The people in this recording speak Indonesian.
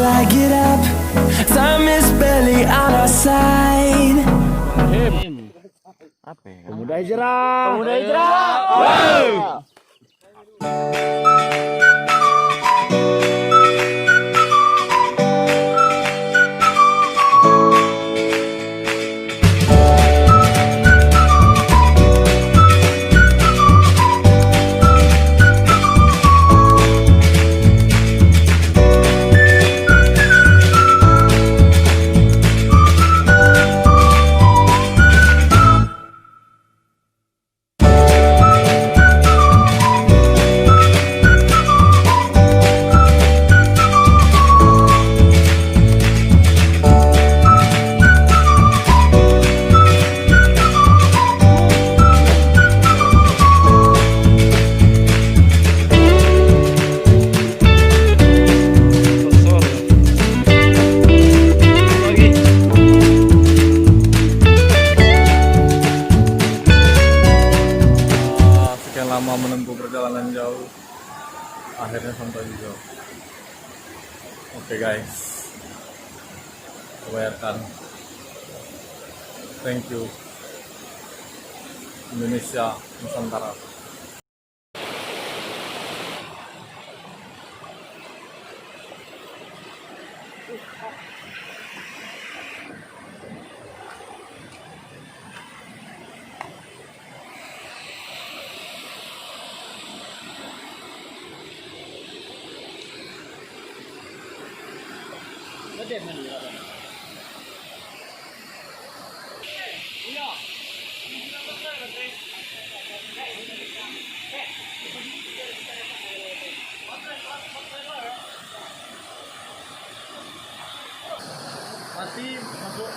I get up, time is barely on our side. Apa ya? Pemuda hijrah. Pemuda hijrah. Wow. Lama menempuh perjalanan jauh, akhirnya sampai juga. Oke guys, kebayarkan. Thank you Indonesia Nusantara. Masih masuk